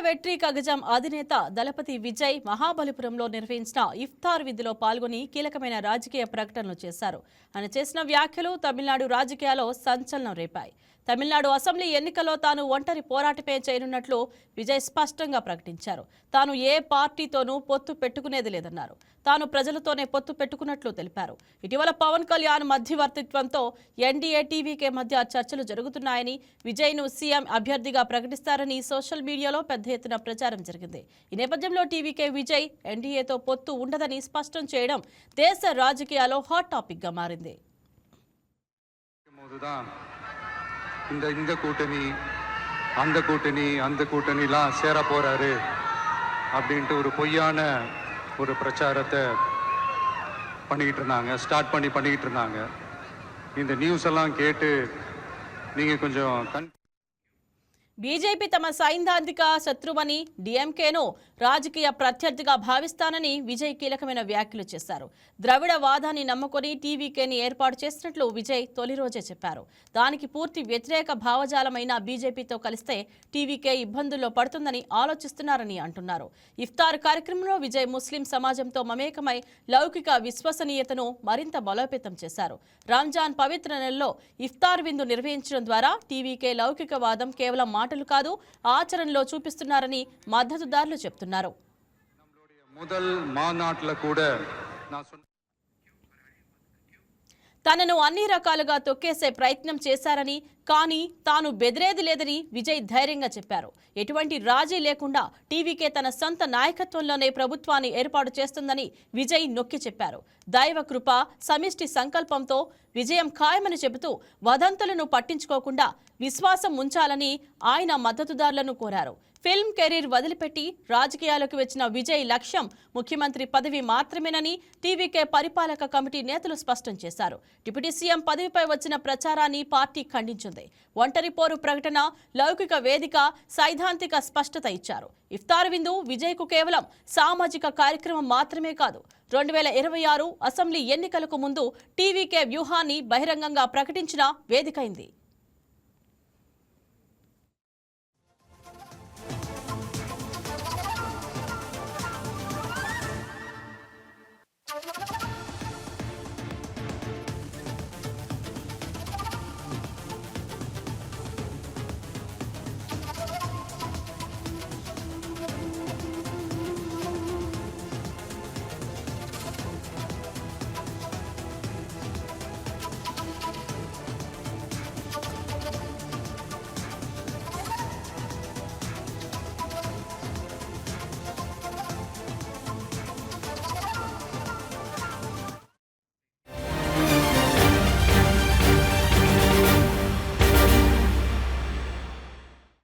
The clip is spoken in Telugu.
వెట్రి కగజం అధినేత దళపతి విజయ్ మహాబలిపురంలో నిర్వహించిన ఇఫ్తార్ విధిలో పాల్గొని కీలకమైన రాజకీయ ప్రకటనలు చేశారు. ఆయన చేసిన వ్యాఖ్యలు తమిళనాడు రాజకీయాల్లో సంచలనం రేపాయి. తమిళనాడు అసెంబ్లీ ఎన్నికల్లో తాను ఒంటరి పోరాటమే చేయనున్నట్లు విజయ్ స్పష్టంగా ప్రకటించారు. తాను ఏ పార్టీతోనూ పొత్తు పెట్టుకునేది లేదన్నారు. తాను ప్రజలతోనే పొత్తు పెట్టుకున్నట్లు తెలిపారు. ఇటీవల పవన్ కళ్యాణ్ మధ్యవర్తిత్వంతో ఎన్డీఏ టీవీకే మధ్య చర్చలు జరుగుతున్నాయని, విజయ్ను సీఎం అభ్యర్థిగా ప్రకటిస్తారని సోషల్ మీడియాలో పెద్ద ఎత్తున ప్రచారం జరిగింది. ఈ నేపథ్యంలో టీవీకే విజయ్ ఎన్డీఏతో పొత్తు ఉండదని స్పష్టం చేయడం దేశ రాజకీయాల్లో హాట్ టాపిక్ గా మారింది. இந்த கூட்டணி அந்த கூட்டணிலாம் சேர போறாரு அப்படின்ட்டு ஒரு பொய்யான ஒரு பிரச்சாரத்தை ஸ்டார்ட் பண்ணிக்கிட்டு இருந்தாங்க. இந்த நியூஸ் எல்லாம் கேட்டு நீங்க கொஞ்சம் బీజేపీ తమ సైద్ధాంతిక శత్రువని, డీఎంకేను రాజకీయ ప్రత్యర్థిగా భావిస్తానని విజయ్ కీలకమైన వ్యాఖ్యలు చేశారు. ద్రవిడ వాదాన్ని నమ్ముకొని టీవీకేని ఏర్పాటు చేసినట్లు విజయ్ తొలి రోజే చెప్పారు. దానికి పూర్తి వ్యతిరేక భావజాలమైన బీజేపీతో కలిస్తే టీవీకే ఇబ్బందుల్లో పడుతుందని ఆలోచిస్తున్నారని అంటున్నారు. ఇఫ్తార్ కార్యక్రమంలో విజయ్ ముస్లిం సమాజంతో మమేకమై లౌకిక విశ్వసనీయతను మరింత బలోపేతం చేశారు. రంజాన్ పవిత్ర నెలలో ఇఫ్తార్ విందు నిర్వహించడం ద్వారా టీవీకే లౌకికవాదం కేవలం మాటలు కాదు, ఆచరణలో చూపిస్తున్నారని మద్దతుదారులు చెప్తున్నారు. తనను అన్ని రకాలుగా తొక్కేసే ప్రయత్నం చేశారని, కానీ తాను బెదిరేది లేదని విజయ్ ధైర్యంగా చెప్పారు. ఎటువంటి రాజీ లేకుండా టీవీకే తన సొంత నాయకత్వంలోనే ప్రభుత్వాన్ని ఏర్పాటు చేస్తుందని విజయ్ నొక్కి చెప్పారు. దైవ కృప, సమిష్టి సంకల్పంతో విజయం ఖాయమని చెబుతూ వదంతులను పట్టించుకోకుండా విశ్వాసం ఉంచాలని ఆయన మద్దతుదారులను కోరారు. ఫిల్మ్ కెరీర్ వదిలిపెట్టి రాజకీయాలకు వచ్చిన విజయ్ లక్ష్యం ముఖ్యమంత్రి పదవి మాత్రమేనని టీవీకే పరిపాలక కమిటీ నేతలు స్పష్టం చేశారు. డిప్యూటీ సీఎం పదవిపై వచ్చిన ప్రచారాన్ని పార్టీ ఖండించింది. ఒంటరి పోరు ప్రకటన, లౌకిక వేదిక, సైద్ధాంతిక స్పష్టత ఇచ్చారు. ఇఫ్తార్ విందు విజయ్కు కేవలం సామాజిక కార్యక్రమం మాత్రమే కాదు, 2026 అసెంబ్లీ ఎన్నికలకు ముందు టీవీకే వ్యూహాన్ని బహిరంగంగా ప్రకటించిన వేదికైంది.